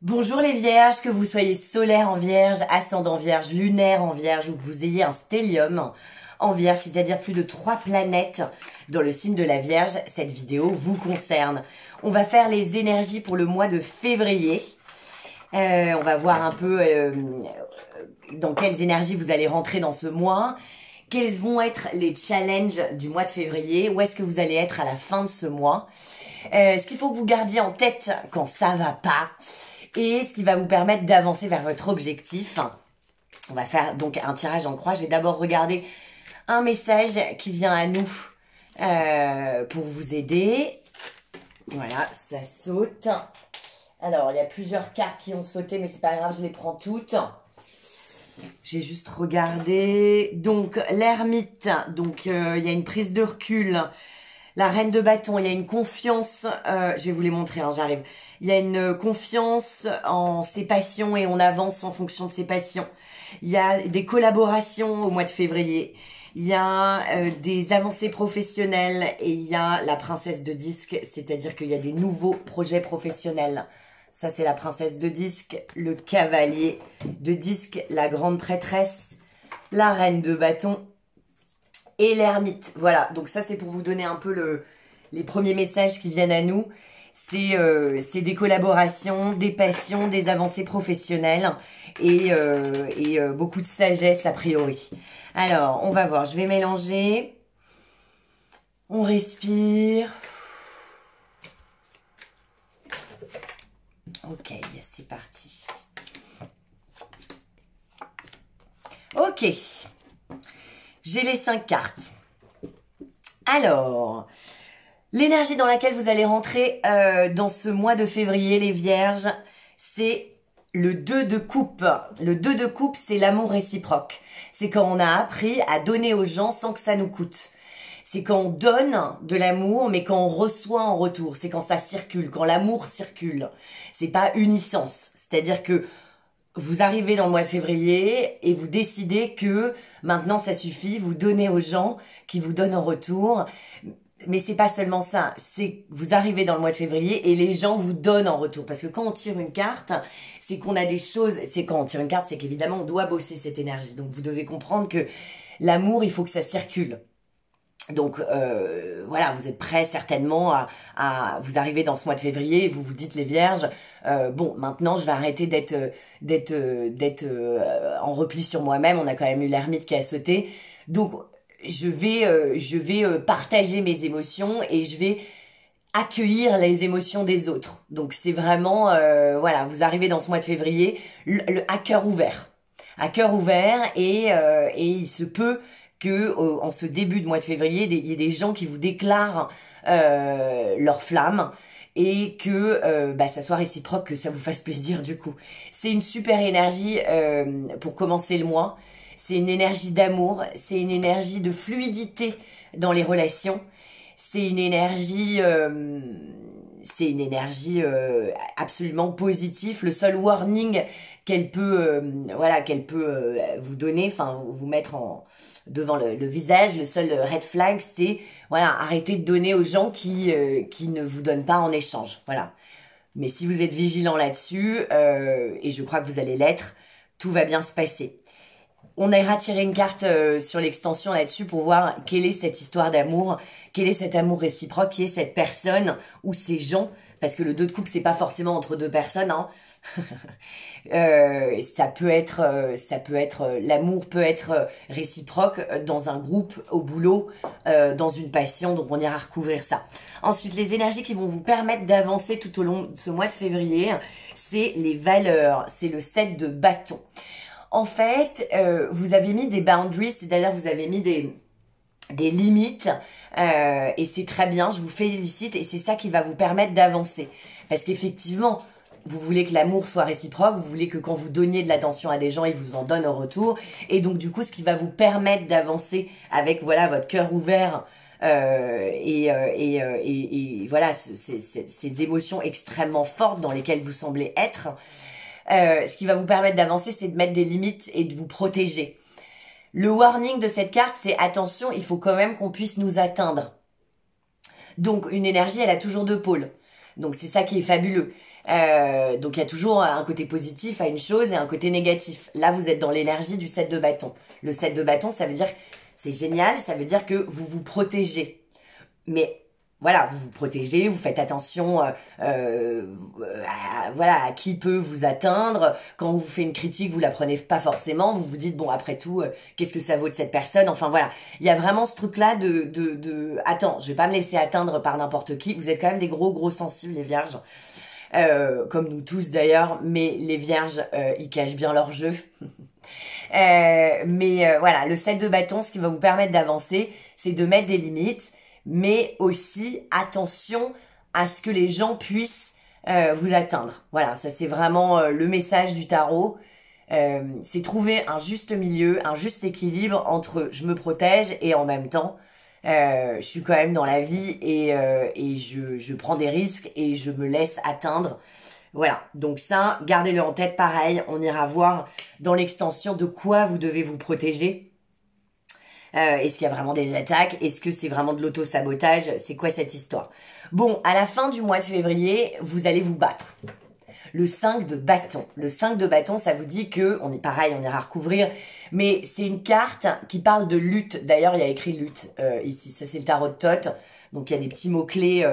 Bonjour les vierges, que vous soyez solaire en vierge, ascendant vierge, lunaire en vierge ou que vous ayez un stellium en vierge, c'est-à-dire plus de 3 planètes dans le signe de la vierge, cette vidéo vous concerne. On va faire les énergies pour le mois de février. On va voir un peu dans quelles énergies vous allez rentrer dans ce mois. Quels vont être les challenges du mois de février? Où est-ce que vous allez être à la fin de ce mois? Ce qu'il faut que vous gardiez en tête quand ça va pas. Et ce qui va vous permettre d'avancer vers votre objectif. On va faire donc un tirage en croix. Je vais d'abord regarder un message qui vient à nous pour vous aider. Voilà, ça saute. Alors, il y a plusieurs cartes qui ont sauté, mais c'est pas grave, je les prends toutes. J'ai juste regardé. Donc, l'ermite. Donc, il y a une prise de recul. La reine de bâton, il y a une confiance. Je vais vous les montrer, hein, j'arrive. Il y a une confiance en ses passions et on avance en fonction de ses passions. Il y a des collaborations au mois de février. Il y a des avancées professionnelles et il y a la princesse de disque, c'est-à-dire qu'il y a des nouveaux projets professionnels. Ça, c'est la princesse de disque, le cavalier de disque, la grande prêtresse, la reine de bâton et l'ermite. Voilà, donc ça, c'est pour vous donner un peu les premiers messages qui viennent à nous. C'est des collaborations, des passions, des avancées professionnelles et beaucoup de sagesse a priori. Alors, on va voir, je vais mélanger. On respire. Ok, c'est parti. Ok, j'ai les 5 cartes. Alors, l'énergie dans laquelle vous allez rentrer dans ce mois de février, les vierges, c'est le 2 de coupe. Le 2 de coupe, c'est l'amour réciproque. C'est quand on a appris à donner aux gens sans que ça nous coûte. C'est quand on donne de l'amour, mais quand on reçoit en retour. C'est quand ça circule, quand l'amour circule. C'est pas unisens. C'est-à-dire que vous arrivez dans le mois de février et vous décidez que maintenant ça suffit, vous donnez aux gens qui vous donnent en retour. Mais c'est pas seulement ça, c'est vous arrivez dans le mois de février et les gens vous donnent en retour. Parce que quand on tire une carte, c'est qu'on a des choses, c'est quand on tire une carte, c'est qu'évidemment on doit bosser cette énergie. Donc vous devez comprendre que l'amour, il faut que ça circule. Donc voilà, vous êtes prêts certainement vous arrivez dans ce mois de février et vous vous dites les vierges, bon maintenant je vais arrêter d'être en repli sur moi-même. On a quand même eu l'ermite qui a sauté, donc je vais partager mes émotions et je vais accueillir les émotions des autres. Donc c'est vraiment voilà, vous arrivez dans ce mois de février à cœur ouvert, et il se peut que en ce début de mois de février, il y ait des gens qui vous déclarent leur flamme et que ça soit réciproque, que ça vous fasse plaisir du coup. C'est une super énergie pour commencer le mois. C'est une énergie d'amour, c'est une énergie de fluidité dans les relations. C'est une énergie absolument positive. Le seul warning qu'elle peut vous donner, enfin vous mettre devant le visage, le seul red flag, c'est voilà, arrêtez de donner aux gens qui ne vous donnent pas en échange. Voilà. Mais si vous êtes vigilant là-dessus, et je crois que vous allez l'être, tout va bien se passer. On ira tirer une carte sur l'extension là-dessus pour voir quelle est cette histoire d'amour, quel est cet amour réciproque, qui est cette personne ou ces gens, parce que le 2 de coupe, c'est pas forcément entre deux personnes, hein. L'amour peut être réciproque dans un groupe, au boulot, dans une passion, donc on ira recouvrir ça. Ensuite, les énergies qui vont vous permettre d'avancer tout au long de ce mois de février, c'est les valeurs, c'est le 7 de bâton. En fait, vous avez mis des boundaries, c'est-à-dire vous avez mis des limites, et c'est très bien, je vous félicite, et c'est ça qui va vous permettre d'avancer. Parce qu'effectivement, vous voulez que l'amour soit réciproque, vous voulez que quand vous donniez de l'attention à des gens, ils vous en donnent en retour, et donc du coup, ce qui va vous permettre d'avancer avec, voilà, votre cœur ouvert, et voilà, ces émotions extrêmement fortes dans lesquelles vous semblez être. Ce qui va vous permettre d'avancer, c'est de mettre des limites et de vous protéger. Le warning de cette carte, c'est attention, il faut quand même qu'on puisse nous atteindre. Donc, une énergie, elle a toujours 2 pôles. Donc, c'est ça qui est fabuleux. Donc il y a toujours un côté positif à une chose et un côté négatif. Là, vous êtes dans l'énergie du 7 de bâton. Le 7 de bâton, ça veut dire, c'est génial, ça veut dire que vous vous protégez. Mais voilà, vous vous protégez, vous faites attention voilà, à qui peut vous atteindre. Quand on vous fait une critique, vous la prenez pas forcément. Vous vous dites, bon, après tout, qu'est-ce que ça vaut de cette personne? Enfin, voilà. Il y a vraiment ce truc-là attends, je vais pas me laisser atteindre par n'importe qui. Vous êtes quand même des gros sensibles, les vierges. Comme nous tous d'ailleurs. Mais les vierges, ils cachent bien leur jeu. Voilà, le 7 de bâton, ce qui va vous permettre d'avancer, c'est de mettre des limites. Mais aussi, attention à ce que les gens puissent vous atteindre. Voilà, ça c'est vraiment le message du tarot. C'est trouver un juste milieu, un juste équilibre entre je me protège et en même temps, je suis quand même dans la vie et je prends des risques et je me laisse atteindre. Voilà, donc ça, gardez-le en tête. Pareil, on ira voir dans l'extension de quoi vous devez vous protéger. Est-ce qu'il y a vraiment des attaques? Est-ce que c'est vraiment de l'auto-sabotage? C'est quoi cette histoire? Bon, à la fin du mois de février, vous allez vous battre. Le 5 de bâton. Le 5 de bâton, ça vous dit que, on est pareil, on ira recouvrir, mais c'est une carte qui parle de lutte. D'ailleurs, il y a écrit lutte ici. Ça, c'est le tarot de Thoth. Donc, il y a des petits mots-clés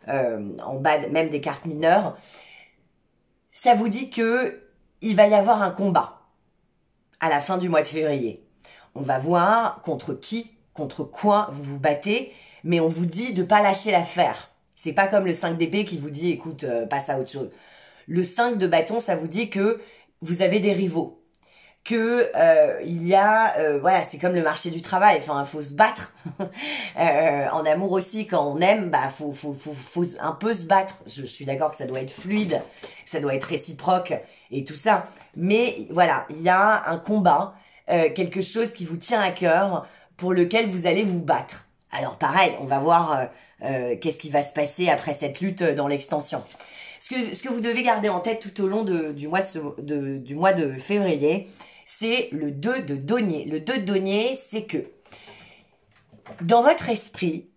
en bas, même des cartes mineures. Ça vous dit que il va y avoir un combat à la fin du mois de février. On va voir contre qui, contre quoi vous vous battez, mais on vous dit de pas lâcher l'affaire. C'est pas comme le 5 d'épée qui vous dit, écoute, passe à autre chose. Le 5 de bâton, ça vous dit que vous avez des rivaux, que il y a, voilà, c'est comme le marché du travail. Enfin, faut se battre. En amour aussi, quand on aime, bah, faut un peu se battre. Je suis d'accord que ça doit être fluide, que ça doit être réciproque et tout ça. Mais voilà, il y a un combat. Quelque chose qui vous tient à cœur, pour lequel vous allez vous battre. Alors pareil, on va voir qu'est-ce qui va se passer après cette lutte dans l'extension. Ce que vous devez garder en tête tout au long du mois de février, c'est le 2 de denier. Le 2 de denier, c'est que dans votre esprit,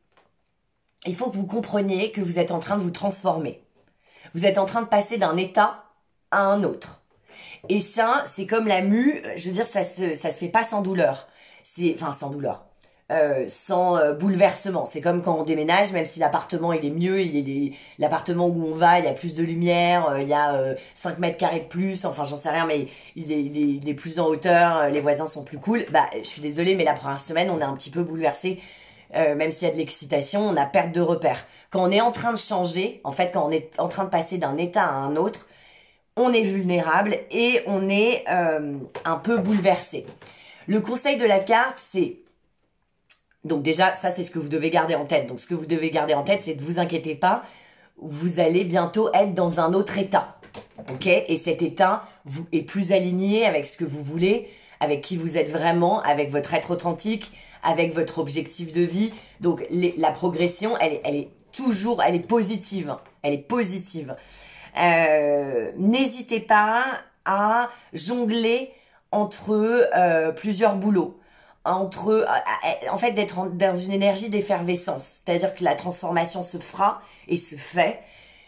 il faut que vous compreniez que vous êtes en train de vous transformer. Vous êtes en train de passer d'un état à un autre. Et ça, c'est comme la mue, je veux dire, ça se fait pas sans douleur. Enfin, sans douleur. Sans bouleversement. C'est comme quand on déménage, même si l'appartement il est mieux, l'appartement où on va, il y a plus de lumière, il y a 5 mètres carrés de plus, enfin j'en sais rien, mais il est plus en hauteur, les voisins sont plus cool. Bah, je suis désolée, mais la première semaine, on est un petit peu bouleversé. Même s'il y a de l'excitation, on a perte de repères. Quand on est en train de changer, en fait, quand on est en train de passer d'un état à un autre, on est vulnérable et on est un peu bouleversé. Le conseil de la carte, c'est... Donc déjà, ça c'est ce que vous devez garder en tête. Donc ce que vous devez garder en tête, c'est de vous inquiétez pas, vous allez bientôt être dans un autre état. Ok? Et cet état est plus aligné avec ce que vous voulez, avec qui vous êtes vraiment, avec votre être authentique, avec votre objectif de vie. Donc la progression, elle est positive. Elle est positive. N'hésitez pas à jongler entre plusieurs boulots, en fait d'être dans une énergie d'effervescence, c'est-à-dire que la transformation se fera et se fait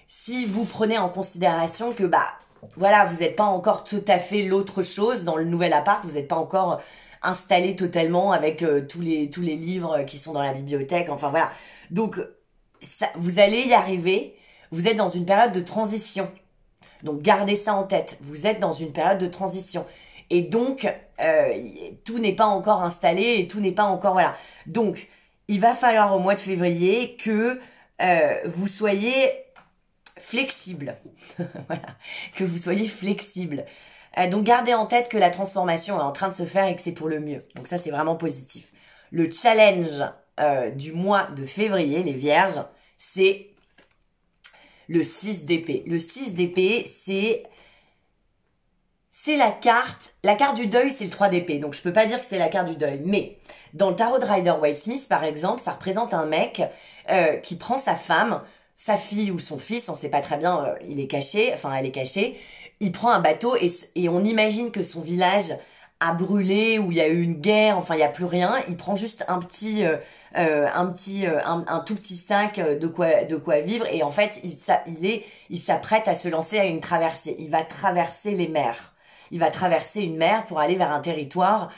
si vous prenez en considération que bah voilà, vous n'êtes pas encore tout à fait l'autre chose dans le nouvel appart, vous n'êtes pas encore installé totalement avec tous les livres qui sont dans la bibliothèque, enfin voilà, donc ça, vous allez y arriver. Vous êtes dans une période de transition. Donc, gardez ça en tête. Vous êtes dans une période de transition. Et donc, tout n'est pas encore installé et tout n'est pas encore... Voilà. Donc, il va falloir au mois de février que vous soyez flexible. Voilà. Que vous soyez flexible. Donc, gardez en tête que la transformation est en train de se faire et que c'est pour le mieux. Donc, ça, c'est vraiment positif. Le challenge du mois de février, les vierges, c'est... le 6 d'épée. Le 6 d'épée, c'est la carte du deuil, c'est le 3 d'épée. Donc, je peux pas dire que c'est la carte du deuil. Mais, dans le tarot de Rider-Waite-Smith, par exemple, ça représente un mec qui prend sa femme, sa fille ou son fils, on sait pas très bien, il est caché, enfin, elle est cachée. Il prend un bateau et on imagine que son village a brûlé, où il y a eu une guerre, enfin il n'y a plus rien. Il prend juste un tout petit sac de quoi vivre, et en fait il s'apprête à se lancer à une traversée. Il va traverser les mers. Il va traverser une mer pour aller vers un territoire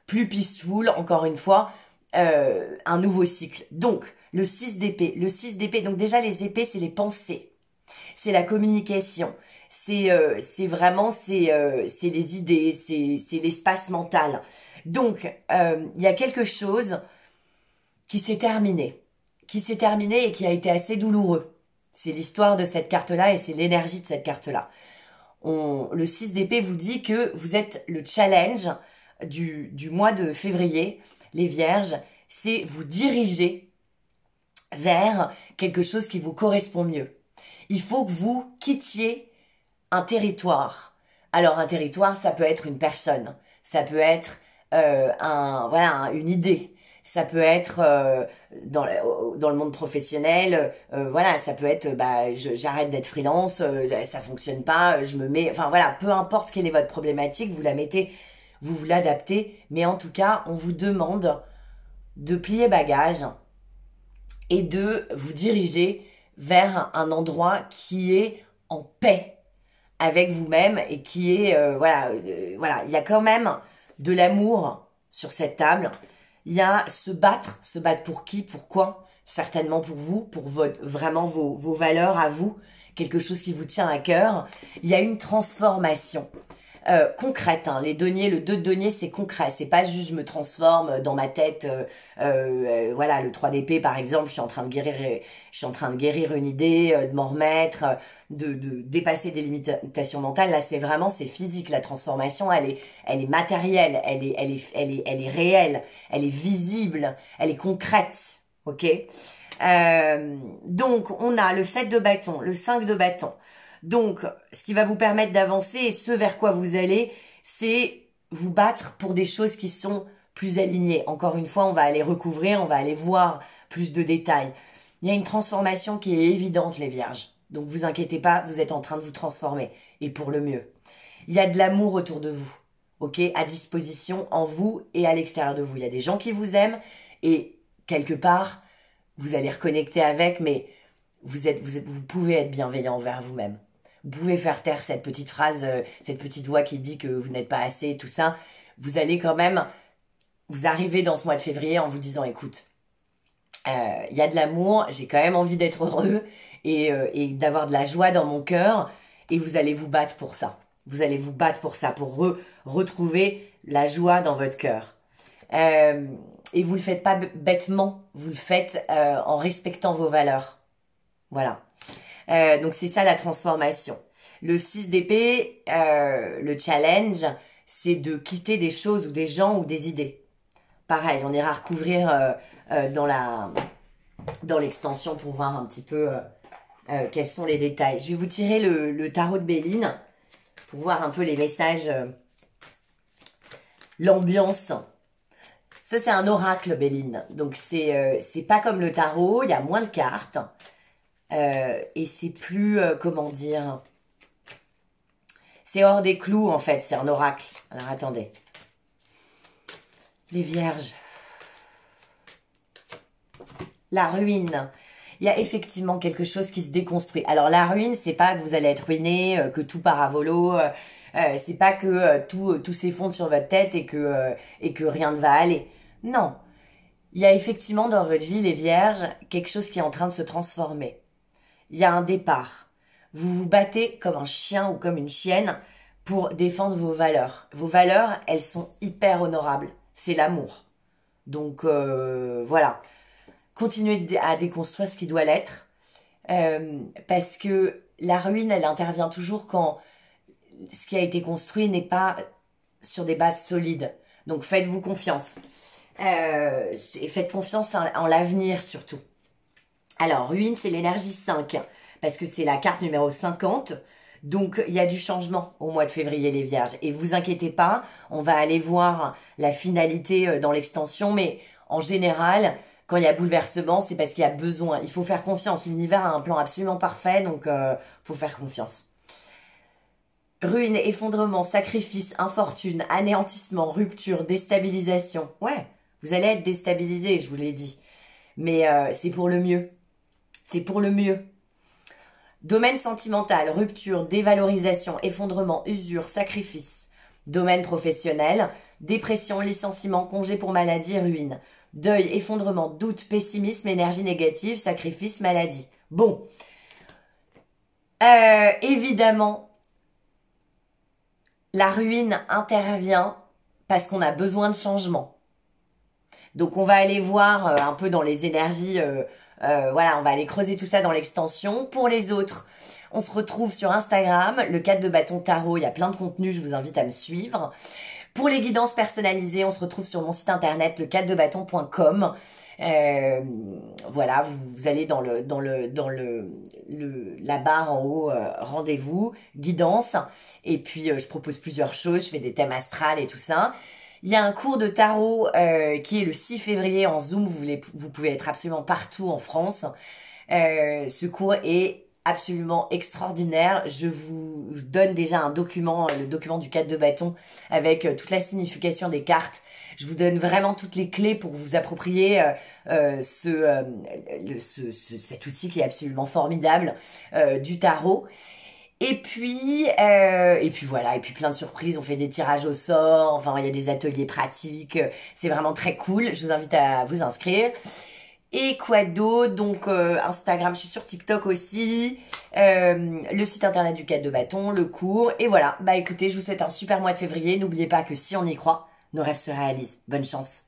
plus peaceful, encore une fois, un nouveau cycle. Donc, le 6 d'épée. Le 6 d'épée, donc déjà les épées, c'est les pensées. C'est la communication. C'est vraiment, c'est les idées, c'est l'espace mental. Donc, il y a quelque chose qui s'est terminé. Qui s'est terminé et qui a été assez douloureux. C'est l'histoire de cette carte-là et c'est l'énergie de cette carte-là. Le 6 d'épée vous dit que vous êtes le challenge du mois de février, les vierges, c'est vous diriger vers quelque chose qui vous correspond mieux. Il faut que vous quittiez un territoire. Alors un territoire, ça peut être une personne, ça peut être une idée, ça peut être dans le monde professionnel, voilà, ça peut être j'arrête d'être freelance, ça fonctionne pas, je me mets, enfin voilà, peu importe quelle est votre problématique, vous la mettez, vous l'adaptez, mais en tout cas, on vous demande de plier bagage et de vous diriger vers un endroit qui est en paix avec vous-même et qui est, il y a quand même de l'amour sur cette table. Il y a se battre pour qui, pourquoi? Certainement pour vous, pour vraiment vos valeurs à vous, quelque chose qui vous tient à cœur. Il y a une transformation concrète, hein. Les deniers, le 2 de denier, c'est concret, c'est pas juste je me transforme dans ma tête, voilà, le 3 d'épée par exemple, je suis en train de guérir une idée, de m'en remettre, de dépasser des limitations mentales. Là, c'est physique, la transformation, elle est matérielle, elle est réelle, elle est visible, elle est concrète, ok? Donc, on a le 7 de bâton, le 5 de bâton. Donc, ce qui va vous permettre d'avancer et ce vers quoi vous allez, c'est vous battre pour des choses qui sont plus alignées. Encore une fois, on va aller recouvrir, on va aller voir plus de détails. Il y a une transformation qui est évidente, les vierges. Donc, vous inquiétez pas, vous êtes en train de vous transformer. Et pour le mieux. Il y a de l'amour autour de vous, ok, à disposition en vous et à l'extérieur de vous. Il y a des gens qui vous aiment et quelque part, vous allez reconnecter avec, mais vous pouvez être bienveillant envers vous-même. Vous pouvez faire taire cette petite phrase, cette petite voix qui dit que vous n'êtes pas assez, tout ça. Vous allez quand même, vous arrivez dans ce mois de février en vous disant, écoute, il y a de l'amour, j'ai quand même envie d'être heureux et d'avoir de la joie dans mon cœur. Et vous allez vous battre pour ça. Vous allez vous battre pour ça, pour retrouver la joie dans votre cœur. Et vous le faites pas bêtement, vous le faites en respectant vos valeurs. Voilà. Donc c'est ça la transformation. Le 6 d'épée, le challenge, c'est de quitter des choses ou des gens ou des idées. Pareil, on ira recouvrir dans l'extension pour voir un petit peu quels sont les détails. Je vais vous tirer le tarot de Béline pour voir un peu les messages, l'ambiance. Ça, c'est un oracle, Béline. Donc, c'est pas comme le tarot, il y a moins de cartes. Et c'est plus, comment dire... C'est hors des clous, en fait, c'est un oracle. Alors, attendez. Les vierges. La ruine. Il y a effectivement quelque chose qui se déconstruit. Alors, la ruine, c'est pas que vous allez être ruiné, que tout part à volo, c'est pas que tout s'effondre sur votre tête et que rien ne va aller. Non. Il y a effectivement dans votre vie, les vierges, quelque chose qui est en train de se transformer. Il y a un départ. Vous vous battez comme un chien ou comme une chienne pour défendre vos valeurs. Vos valeurs, elles sont hyper honorables. C'est l'amour. Donc, voilà. Continuez à déconstruire ce qui doit l'être. Parce que la ruine, elle intervient toujours quand ce qui a été construit n'est pas sur des bases solides. Donc, faites-vous confiance. Et faites confiance en l'avenir, surtout. Alors, ruine, c'est l'énergie 5, parce que c'est la carte numéro 50. Donc, il y a du changement au mois de février, les vierges. Et vous inquiétez pas, on va aller voir la finalité dans l'extension. Mais en général, quand il y a bouleversement, c'est parce qu'il y a besoin. Il faut faire confiance. L'univers a un plan absolument parfait, donc faut faire confiance. Ruine, effondrement, sacrifice, infortune, anéantissement, rupture, déstabilisation. Ouais, vous allez être déstabilisé, je vous l'ai dit. Mais c'est pour le mieux. C'est pour le mieux. Domaine sentimental, rupture, dévalorisation, effondrement, usure, sacrifice. Domaine professionnel, dépression, licenciement, congé pour maladie, ruine. Deuil, effondrement, doute, pessimisme, énergie négative, sacrifice, maladie. Bon. Évidemment, la ruine intervient parce qu'on a besoin de changement. Donc on va aller voir un peu dans les énergies, voilà, on va aller creuser tout ça dans l'extension. Pour les autres, on se retrouve sur Instagram, le 4 de bâton tarot, il y a plein de contenus, je vous invite à me suivre. Pour les guidances personnalisées, on se retrouve sur mon site internet, le 4debâton.com. Voilà, vous allez dans la barre en haut, rendez-vous, guidance. Et puis, je propose plusieurs choses, je fais des thèmes astrales et tout ça. Il y a un cours de tarot qui est le 6 février en Zoom. Vous pouvez être absolument partout en France. Ce cours est absolument extraordinaire. Je vous donne déjà un document, le document du 4 de bâton avec toute la signification des cartes. Je vous donne vraiment toutes les clés pour vous approprier cet outil qui est absolument formidable du tarot. Et puis voilà, et puis plein de surprises, on fait des tirages au sort, enfin il y a des ateliers pratiques, c'est vraiment très cool, je vous invite à vous inscrire. Et quoi d'autre? Donc Instagram, je suis sur TikTok aussi, le site internet du 4 de bâton, le cours, et voilà. Bah écoutez, je vous souhaite un super mois de février, n'oubliez pas que si on y croit, nos rêves se réalisent. Bonne chance!